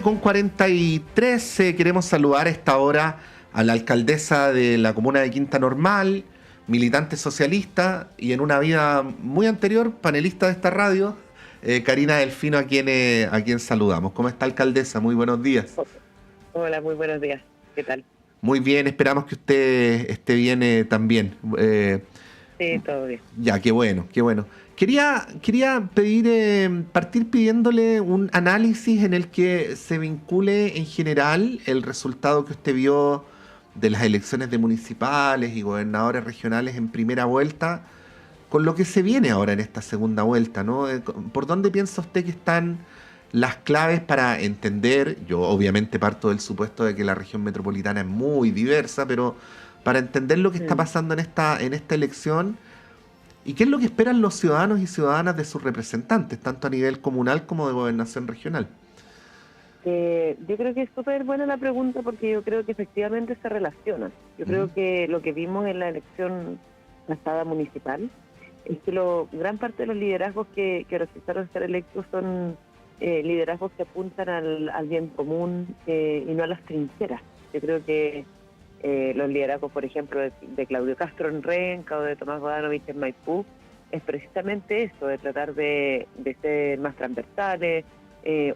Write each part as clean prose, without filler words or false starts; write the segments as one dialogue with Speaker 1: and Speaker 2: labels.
Speaker 1: 11:43, queremos saludar a esta hora a la alcaldesa de la comuna de Quinta Normal, militante socialista y en una vida muy anterior, panelista de esta radio, Karina Delfino, a quien saludamos. ¿Cómo está, alcaldesa? Muy buenos días.
Speaker 2: Hola, muy buenos días. ¿Qué tal?
Speaker 1: Muy bien, esperamos que usted esté bien también.
Speaker 2: Sí, todo bien.
Speaker 1: Ya, qué bueno, qué bueno. Quería pedir, partir pidiéndole un análisis en el que se vincule en general el resultado que usted vio de las elecciones de municipales y gobernadores regionales en primera vuelta con lo que se viene ahora en esta segunda vuelta, ¿no? ¿Por dónde piensa usted que están las claves para entender? Yo obviamente parto del supuesto de que la región metropolitana es muy diversa, pero para entender lo que está pasando en esta elección. ¿Y qué es lo que esperan los ciudadanos y ciudadanas de sus representantes, tanto a nivel comunal como de gobernación regional?
Speaker 2: Yo creo que es súper buena la pregunta porque yo creo que efectivamente se relacionan. Yo creo que lo que vimos en la elección pasada municipal es que gran parte de los liderazgos que resultaron ser electos son liderazgos que apuntan al bien común y no a las trincheras. Yo creo que los liderazgos, por ejemplo, de Claudio Castro en Renca o de Tomás Bodanovich en Maipú, es precisamente eso, de tratar de ser más transversales.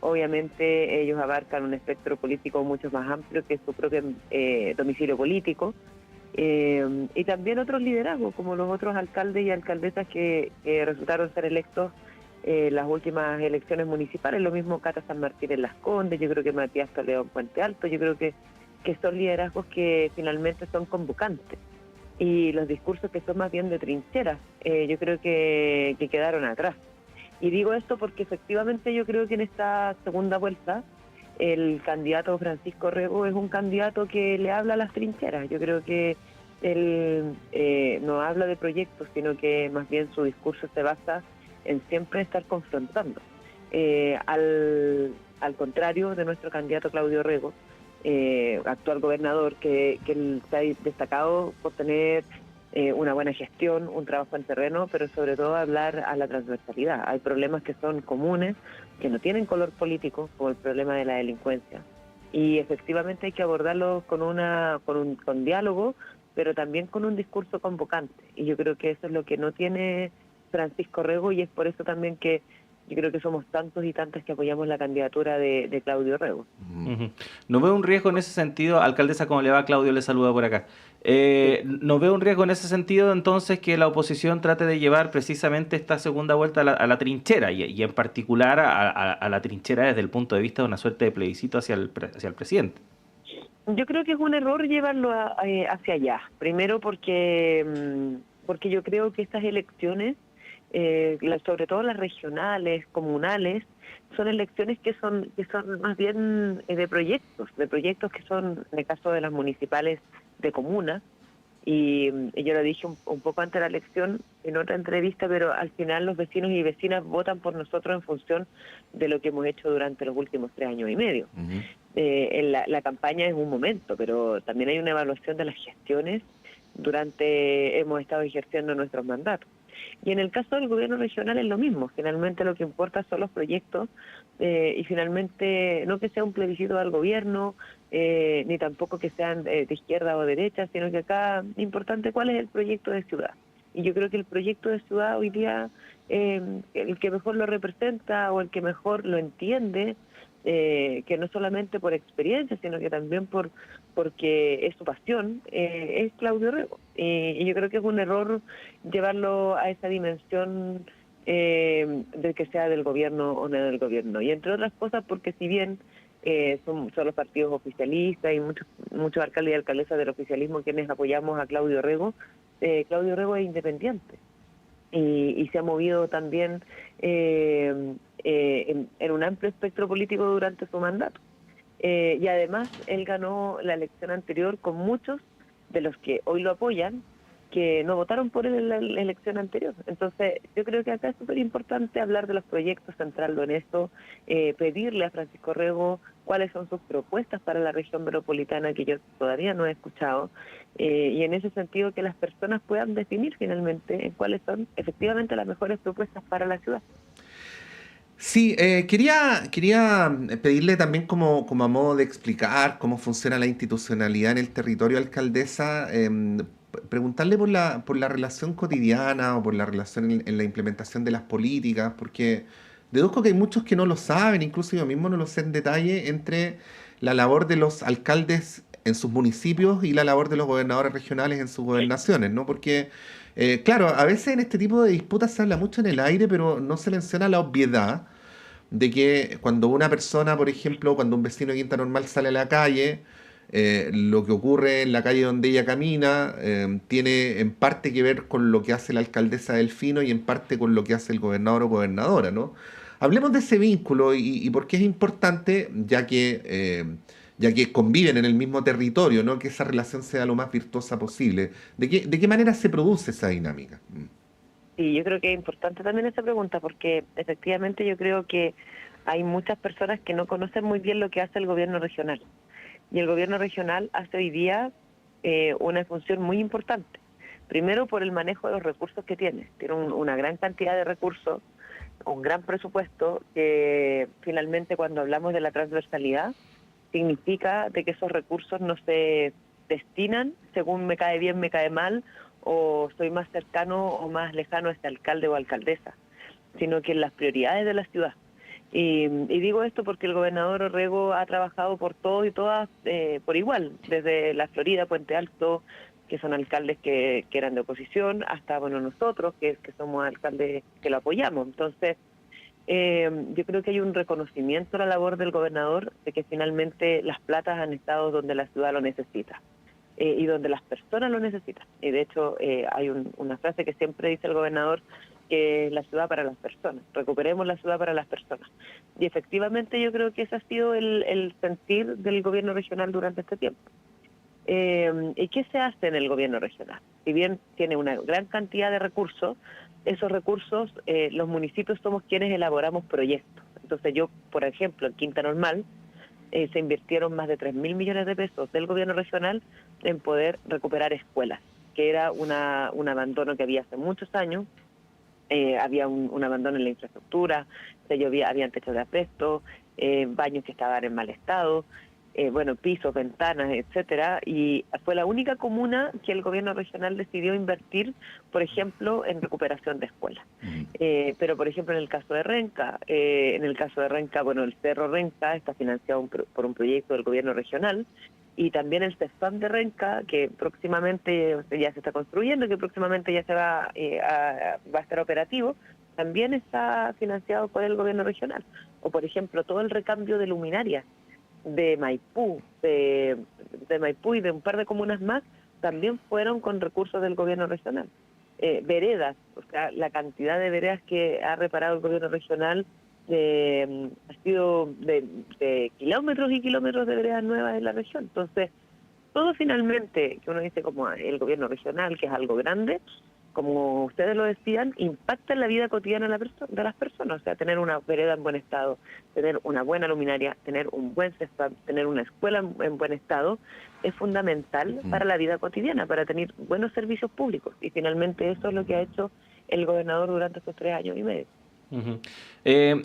Speaker 2: Obviamente ellos abarcan un espectro político mucho más amplio que su propio domicilio político. Y también otros liderazgos, como los otros alcaldes y alcaldesas que resultaron ser electos las últimas elecciones municipales, lo mismo Cata San Martín en Las Condes, yo creo que Matías Toledo en Puente Alto, yo creo que son liderazgos que finalmente son convocantes. Y los discursos que son más bien de trincheras, yo creo que quedaron atrás. Y digo esto porque efectivamente yo creo que en esta segunda vuelta el candidato Francisco Rego es un candidato que le habla a las trincheras. Yo creo que él no habla de proyectos, sino que más bien su discurso se basa en siempre estar confrontando. Al contrario de nuestro candidato Claudio Rego, actual gobernador, que él se ha destacado por tener una buena gestión, un trabajo en terreno, pero sobre todo hablar a la transversalidad. Hay problemas que son comunes, que no tienen color político, como el problema de la delincuencia. Y efectivamente hay que abordarlo con diálogo, pero también con un discurso convocante. Y yo creo que eso es lo que no tiene Francisco Rego, y es por eso también que yo creo que somos tantos y tantas que apoyamos la candidatura de Claudio Rego.
Speaker 3: ¿No veo un riesgo en ese sentido? Alcaldesa, ¿cómo le va? Claudio le saluda por acá. ¿No veo un riesgo en ese sentido entonces que la oposición trate de llevar precisamente esta segunda vuelta a la trinchera y en particular a la trinchera desde el punto de vista de una suerte de plebiscito hacia el presidente?
Speaker 2: Yo creo que es un error llevarlo hacia allá. Primero porque yo creo que estas elecciones, sobre todo las regionales, comunales, son elecciones que son más bien de proyectos que son, en el caso de las municipales, de comunas. Y yo lo dije un poco antes de la elección en otra entrevista, pero al final los vecinos y vecinas votan por nosotros en función de lo que hemos hecho durante los últimos 3 años y medio. La campaña es un momento, pero también hay una evaluación de las gestiones hemos estado ejerciendo nuestros mandatos. Y en el caso del gobierno regional es lo mismo. Finalmente lo que importa son los proyectos y finalmente no que sea un plebiscito al gobierno, ni tampoco que sean de izquierda o derecha, sino que acá es importante cuál es el proyecto de ciudad. Y yo creo que el proyecto de ciudad hoy día, el que mejor lo representa o el que mejor lo entiende, que no solamente por experiencia, sino que también porque es su pasión, es Claudio Rego. Y yo creo que es un error llevarlo a esa dimensión de que sea del gobierno o no del gobierno. Y entre otras cosas porque si bien son los partidos oficialistas y muchos alcaldes y alcaldesas del oficialismo quienes apoyamos a Claudio Rego es independiente. Y se ha movido también en un amplio espectro político durante su mandato. Y además él ganó la elección anterior con muchos de los que hoy lo apoyan que no votaron por él en la elección anterior. Entonces yo creo que acá es súper importante hablar de los proyectos, centrarlo en esto, pedirle a Francisco Rego cuáles son sus propuestas para la región metropolitana que yo todavía no he escuchado, y en ese sentido que las personas puedan definir finalmente cuáles son efectivamente las mejores propuestas para la ciudad.
Speaker 1: Sí, quería pedirle también como a modo de explicar cómo funciona la institucionalidad en el territorio, alcaldesa, preguntarle por la relación cotidiana o por la relación en la implementación de las políticas, porque deduzco que hay muchos que no lo saben, incluso yo mismo no lo sé en detalle, entre la labor de los alcaldes en sus municipios y la labor de los gobernadores regionales en sus gobernaciones, ¿no? Porque, claro, a veces en este tipo de disputas se habla mucho en el aire, pero no se menciona la obviedad de que cuando una persona, por ejemplo, cuando un vecino de Quinta Normal sale a la calle, lo que ocurre en la calle donde ella camina tiene en parte que ver con lo que hace la alcaldesa Delfino y en parte con lo que hace el gobernador o gobernadora, ¿no? Hablemos de ese vínculo y por qué es importante, ya que conviven en el mismo territorio, ¿no? Que esa relación sea lo más virtuosa posible. ¿De qué manera se produce esa dinámica?
Speaker 2: Sí, yo creo que es importante también esa pregunta porque efectivamente yo creo que hay muchas personas que no conocen muy bien lo que hace el gobierno regional. Y el gobierno regional hace hoy día una función muy importante. Primero por el manejo de los recursos que tiene. Tiene una gran cantidad de recursos, un gran presupuesto que finalmente cuando hablamos de la transversalidad significa de que esos recursos no se destinan según me cae bien, me cae mal, o soy más cercano o más lejano a este alcalde o alcaldesa, sino que en las prioridades de la ciudad. Y digo esto porque el gobernador Orrego ha trabajado por todos y todas por igual, desde la Florida, Puente Alto, que son alcaldes que eran de oposición, hasta bueno nosotros, que somos alcaldes que lo apoyamos. Entonces, yo creo que hay un reconocimiento a la labor del gobernador de que finalmente las platas han estado donde la ciudad lo necesita. Y donde las personas lo necesitan. Y de hecho hay una frase que siempre dice el gobernador, que es la ciudad para las personas, recuperemos la ciudad para las personas. Y efectivamente yo creo que ese ha sido el sentir del gobierno regional durante este tiempo. ¿Y qué se hace en el gobierno regional? Si bien tiene una gran cantidad de recursos, esos recursos los municipios somos quienes elaboramos proyectos. Entonces yo, por ejemplo, en Quinta Normal, se invirtieron más de 3.000 millones de pesos del gobierno regional en poder recuperar escuelas, que era un abandono que había hace muchos años. Había un abandono en la infraestructura, habían techos de asbesto, baños que estaban en mal estado, pisos, ventanas, etcétera, y fue la única comuna que el gobierno regional decidió invertir, por ejemplo, en recuperación de escuelas. Pero, por ejemplo, en el caso de Renca, el Cerro Renca está financiado por un proyecto del gobierno regional, y también el CESFAM de Renca, que próximamente ya se está construyendo, que próximamente ya va a estar operativo, también está financiado por el gobierno regional. O, por ejemplo, todo el recambio de luminarias de Maipú, de Maipú y de un par de comunas más, también fueron con recursos del gobierno regional. Veredas, o sea, la cantidad de veredas que ha reparado el gobierno regional ha sido de kilómetros y kilómetros de veredas nuevas en la región. Entonces, todo finalmente, que uno dice como el gobierno regional, que es algo grande, como ustedes lo decían, impacta en la vida cotidiana de las personas. O sea, tener una vereda en buen estado, tener una buena luminaria, tener un buen CESFAM, tener una escuela en buen estado, es fundamental para la vida cotidiana, para tener buenos servicios públicos. Y finalmente eso es lo que ha hecho el gobernador durante estos 3 años y medio.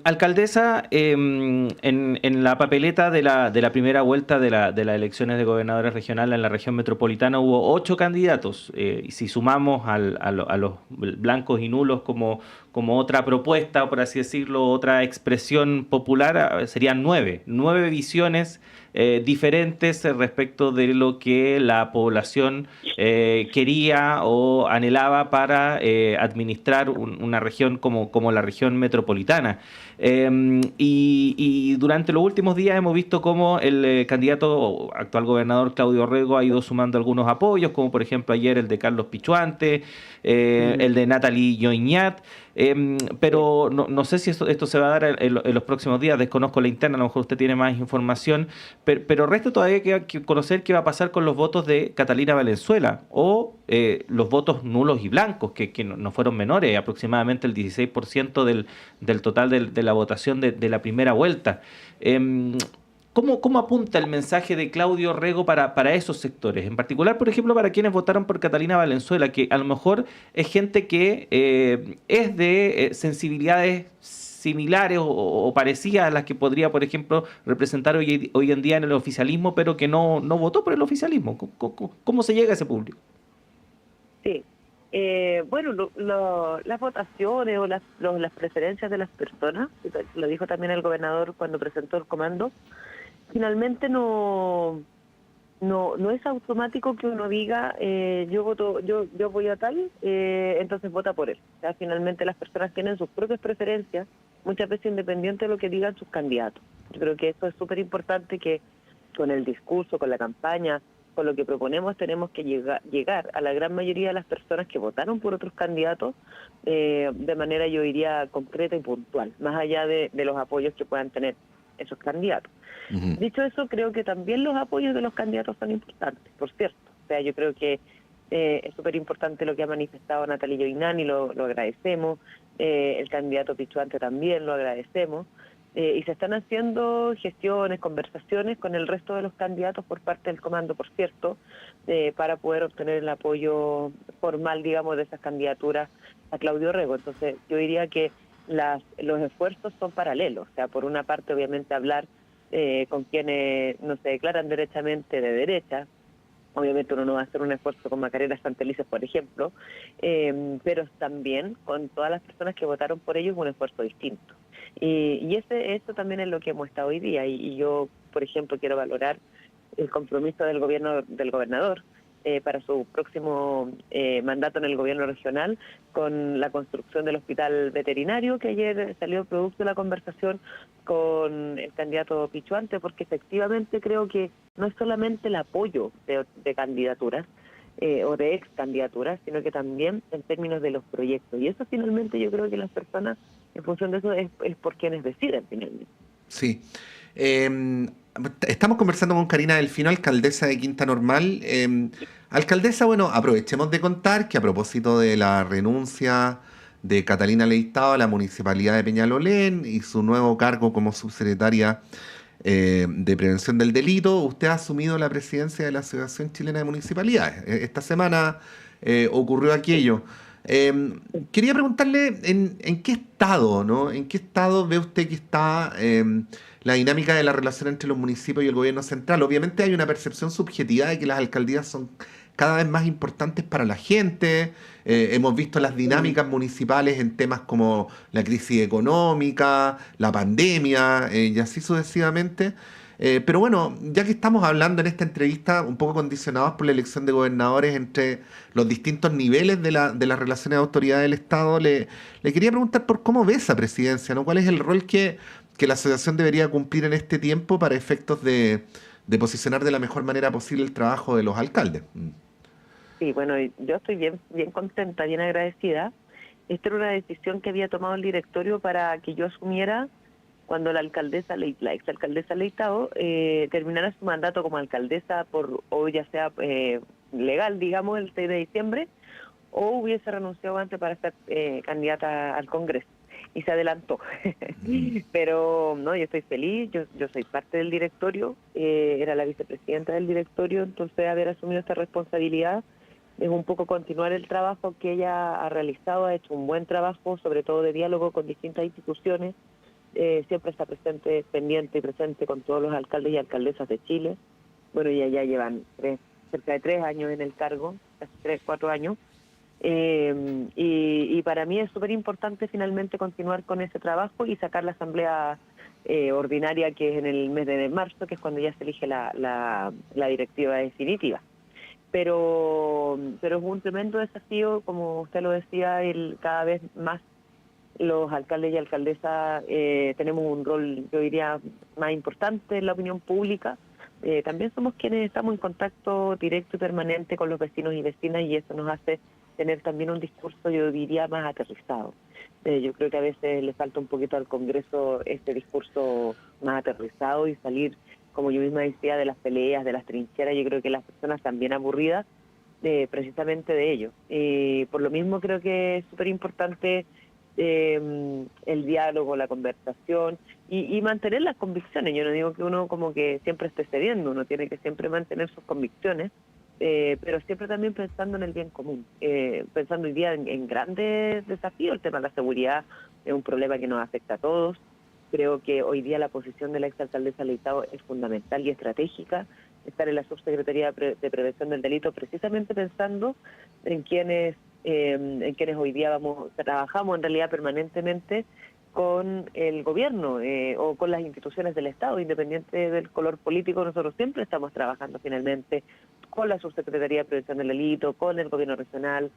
Speaker 3: Alcaldesa, en la papeleta de la primera vuelta de las elecciones de gobernadores regionales en la región metropolitana hubo 8 candidatos, y si sumamos a los blancos y nulos como otra propuesta, por así decirlo, otra expresión popular, serían 9 visiones diferentes respecto de lo que la población quería o anhelaba para administrar una región como la región metropolitana. Y durante los últimos días hemos visto cómo el candidato o actual gobernador Claudio Orrego ha ido sumando algunos apoyos, como por ejemplo ayer el de Carlos Pichuante, el de Natalie Joignat, pero no sé si esto se va a dar en los próximos días, desconozco la interna, a lo mejor usted tiene más información, pero resta todavía que conocer qué va a pasar con los votos de Catalina Valenzuela o los votos nulos y blancos, que no fueron menores, aproximadamente el 16% del total de la votación de la primera vuelta. ¿Cómo apunta el mensaje de Claudio Orrego para esos sectores? En particular, por ejemplo, para quienes votaron por Catalina Valenzuela, que a lo mejor es gente que es de sensibilidades similares o parecidas a las que podría, por ejemplo, representar hoy en día en el oficialismo, pero que no votó por el oficialismo. ¿Cómo se llega a ese público?
Speaker 2: Sí. Bueno, las votaciones o las preferencias de las personas, lo dijo también el gobernador cuando presentó el comando, finalmente no es automático que uno diga yo voy a tal, entonces vota por él. O sea, finalmente las personas tienen sus propias preferencias, muchas veces independiente de lo que digan sus candidatos. Yo creo que eso es súper importante, que con el discurso, con la campaña, con lo que proponemos, tenemos que llegar a la gran mayoría de las personas que votaron por otros candidatos de manera, yo diría, concreta y puntual, más allá de los apoyos que puedan tener esos candidatos.
Speaker 1: Ujú.
Speaker 2: Dicho eso, creo que también los apoyos de los candidatos son importantes, por cierto. O sea, yo creo que es súper importante lo que ha manifestado Natalia Joinani, lo agradecemos, el candidato Pichuante también lo agradecemos, y se están haciendo gestiones, conversaciones con el resto de los candidatos por parte del comando, por cierto, para poder obtener el apoyo formal, digamos, de esas candidaturas a Claudio Rego. Entonces, yo diría que los esfuerzos son paralelos. O sea, por una parte, obviamente, hablar con quienes no se declaran derechamente de derecha. Obviamente uno no va a hacer un esfuerzo con Macarena Santelices, por ejemplo, pero también con todas las personas que votaron por ellos un esfuerzo distinto. Y eso también es lo que hemos estado hoy día. Y yo, por ejemplo, quiero valorar el compromiso del gobernador para su próximo mandato en el gobierno regional, con la construcción del hospital veterinario, que ayer salió producto de la conversación con el candidato Pichuante, porque efectivamente creo que no es solamente el apoyo de candidaturas o de ex candidaturas, sino que también en términos de los proyectos. Y eso finalmente yo creo que las personas, en función de eso, es por quienes deciden finalmente.
Speaker 1: Sí. Estamos conversando con Karina Delfino, alcaldesa de Quinta Normal. Alcaldesa, bueno, aprovechemos de contar que a propósito de la renuncia de Catalina Leitao a la municipalidad de Peñalolén y su nuevo cargo como subsecretaria de Prevención del Delito, usted ha asumido la presidencia de la Asociación Chilena de Municipalidades. Esta semana ocurrió aquello. Quería preguntarle en qué estado, ¿no? ¿En qué estado ve usted que está la dinámica de la relación entre los municipios y el gobierno central? Obviamente hay una percepción subjetiva de que las alcaldías son cada vez más importantes para la gente. Hemos visto las dinámicas municipales en temas como la crisis económica, la pandemia, y así sucesivamente. Pero bueno, ya que estamos hablando en esta entrevista un poco condicionados por la elección de gobernadores entre los distintos niveles de las relaciones de autoridad del Estado, le quería preguntar por cómo ve esa presidencia, ¿no? ¿Cuál es el rol que la asociación debería cumplir en este tiempo para efectos de posicionar de la mejor manera posible el trabajo de los alcaldes?
Speaker 2: Sí, bueno, yo estoy bien contenta, bien agradecida. Esta era una decisión que había tomado el directorio para que yo asumiera cuando la exalcaldesa Leitao terminara su mandato como alcaldesa o ya sea legal, digamos, el 6 de diciembre, o hubiese renunciado antes para ser candidata al Congreso. Y se adelantó. Pero no, yo estoy feliz, yo soy parte del directorio, era la vicepresidenta del directorio, entonces haber asumido esta responsabilidad es un poco continuar el trabajo que ella ha realizado, ha hecho un buen trabajo, sobre todo de diálogo con distintas instituciones, siempre está pendiente y presente con todos los alcaldes y alcaldesas de Chile. Bueno, ya llevan cerca de 3 años en el cargo, casi 4 años, y para mí es súper importante finalmente continuar con ese trabajo y sacar la asamblea ordinaria, que es en el mes de marzo, que es cuando ya se elige la directiva definitiva. Pero es un tremendo desafío, como usted lo decía, cada vez más los alcaldes y alcaldesas tenemos un rol, yo diría, más importante en la opinión pública. También somos quienes estamos en contacto directo y permanente con los vecinos y vecinas, y eso nos hace tener también un discurso, yo diría, más aterrizado. Yo creo que a veces le falta un poquito al Congreso este discurso más aterrizado y salir, como yo misma decía, de las peleas, de las trincheras. Yo creo que las personas están bien aburridas precisamente de ello. Por lo mismo creo que es súper importante el diálogo, la conversación y mantener las convicciones. Yo no digo que uno como que siempre esté cediendo, uno tiene que siempre mantener sus convicciones, pero siempre también pensando en el bien común, pensando hoy día en grandes desafíos. El tema de la seguridad es un problema que nos afecta a todos. Creo que hoy día la posición de la exalcaldesa Leitao es fundamental y estratégica, estar en la Subsecretaría de Prevención del Delito, precisamente pensando en quienes hoy día trabajamos en realidad permanentemente con el gobierno o con las instituciones del Estado, independiente del color político. Nosotros siempre estamos trabajando finalmente con la Subsecretaría de Prevención del Delito, con el gobierno regional,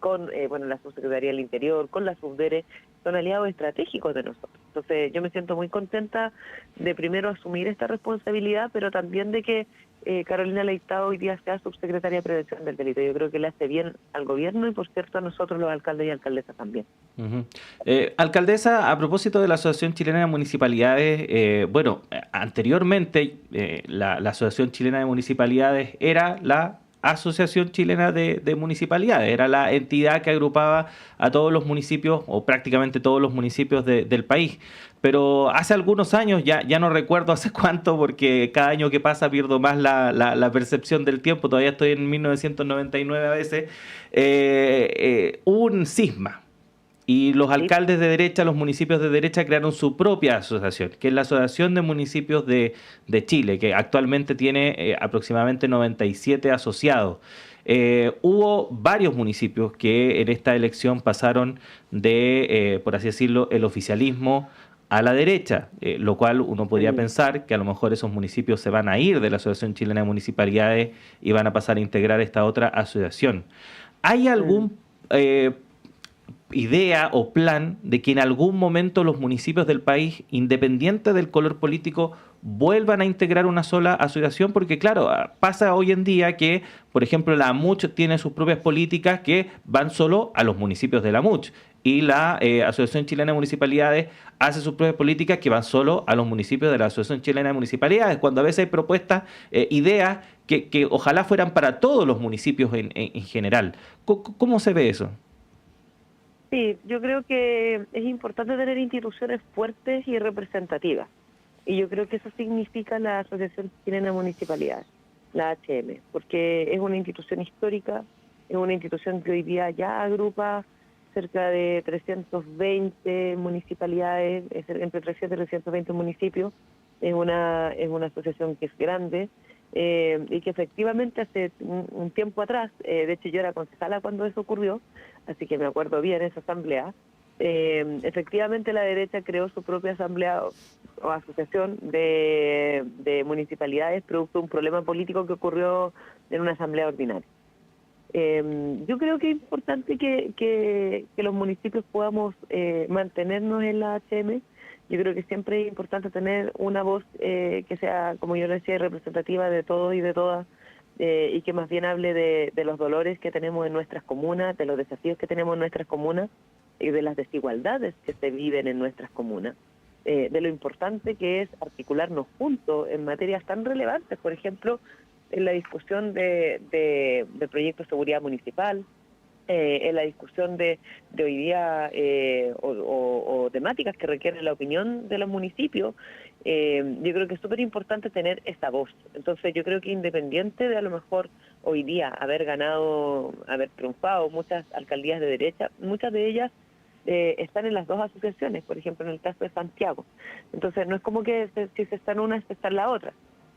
Speaker 2: con la Subsecretaría del Interior, con la Subdere. Son aliados estratégicos de nosotros. Entonces yo me siento muy contenta de primero asumir esta responsabilidad, pero también de que Carolina Leitao hoy día sea subsecretaria de Prevención del Delito. Yo creo que le hace bien al gobierno y, por cierto, a nosotros los alcaldes y alcaldesas también.
Speaker 3: Uh-huh. Alcaldesa, a propósito de la Asociación Chilena de Municipalidades, anteriormente la Asociación Chilena de Municipalidades era la Asociación Chilena de Municipalidades, era la entidad que agrupaba a todos los municipios, o prácticamente todos los municipios del país. Pero hace algunos años, ya no recuerdo hace cuánto, porque cada año que pasa pierdo más la percepción del tiempo, todavía estoy en 1999 a veces, hubo un cisma. Y los alcaldes de derecha, los municipios de derecha crearon su propia asociación, que es la Asociación de Municipios de Chile, que actualmente tiene aproximadamente 97 asociados. Hubo varios municipios que en esta elección pasaron de, por así decirlo, el oficialismo a la derecha, lo cual uno podría pensar que a lo mejor esos municipios se van a ir de la Asociación Chilena de Municipalidades y van a pasar a integrar esta otra asociación. ¿Hay algún idea o plan de que en algún momento los municipios del país, independiente del color político, vuelvan a integrar una sola asociación? Porque claro, pasa hoy en día que, por ejemplo, la AMUCH tiene sus propias políticas que van solo a los municipios de la AMUCH, y la Asociación Chilena de Municipalidades hace sus propias políticas que van solo a los municipios de la Asociación Chilena de Municipalidades, cuando a veces hay propuestas, ideas que ojalá fueran para todos los municipios en general. ¿Cómo se ve eso?
Speaker 2: Sí, yo creo que es importante tener instituciones fuertes y representativas. Y yo creo que eso significa la Asociación Chilena de Municipalidades, la ACM, porque es una institución histórica, es una institución que hoy día ya agrupa cerca de 320 municipalidades, entre 300 y 320 municipios. Es una asociación que es grande y que efectivamente hace un tiempo atrás, de hecho yo era concejala cuando eso ocurrió, así que me acuerdo bien esa asamblea. Efectivamente la derecha creó su propia asamblea o asociación de municipalidades producto de un problema político que ocurrió en una asamblea ordinaria. Yo creo que es importante que los municipios podamos mantenernos en la HM. Yo creo que siempre es importante tener una voz que sea, como yo le decía, representativa de todos y de todas, y que más bien hable de los dolores que tenemos en nuestras comunas, de los desafíos que tenemos en nuestras comunas y de las desigualdades que se viven en nuestras comunas, de lo importante que es articularnos juntos en materias tan relevantes, por ejemplo, en la discusión de proyectos de seguridad municipal, en la discusión de hoy día o temáticas que requieren la opinión de los municipios. Yo creo que es súper importante tener esa voz. Entonces yo creo que independiente de a lo mejor hoy día haber triunfado muchas alcaldías de derecha, muchas de ellas están en las dos asociaciones, por ejemplo en el caso de Santiago. Entonces no es como que si se está en una, se está en la otra.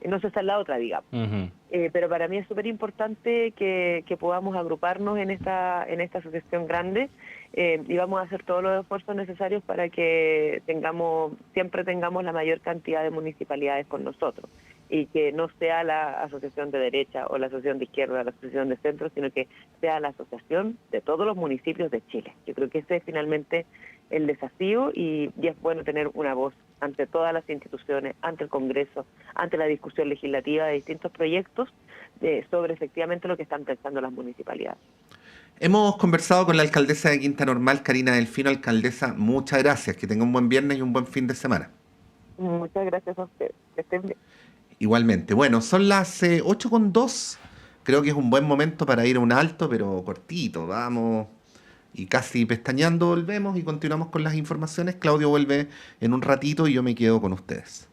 Speaker 2: No se está en la otra, digamos. Uh-huh. Pero para mí es súper importante que podamos agruparnos en esta asociación grande y vamos a hacer todos los esfuerzos necesarios para que siempre tengamos la mayor cantidad de municipalidades con nosotros y que no sea la asociación de derecha o la asociación de izquierda o la asociación de centro, sino que sea la asociación de todos los municipios de Chile. Yo creo que ese es finalmente el desafío y es bueno tener una voz ante todas las instituciones, ante el Congreso, ante la discusión legislativa de distintos proyectos sobre efectivamente lo que están pensando las municipalidades.
Speaker 1: Hemos conversado con la alcaldesa de Quinta Normal, Karina Delfino. Alcaldesa, muchas gracias. Que tenga un buen viernes y un buen fin de semana.
Speaker 2: Muchas gracias a usted. Que estén bien.
Speaker 1: Igualmente. Bueno, son las 8:02. Creo que es un buen momento para ir a un alto, pero cortito. Vamos. Y casi pestañeando volvemos y continuamos con las informaciones. Claudio vuelve en un ratito y yo me quedo con ustedes.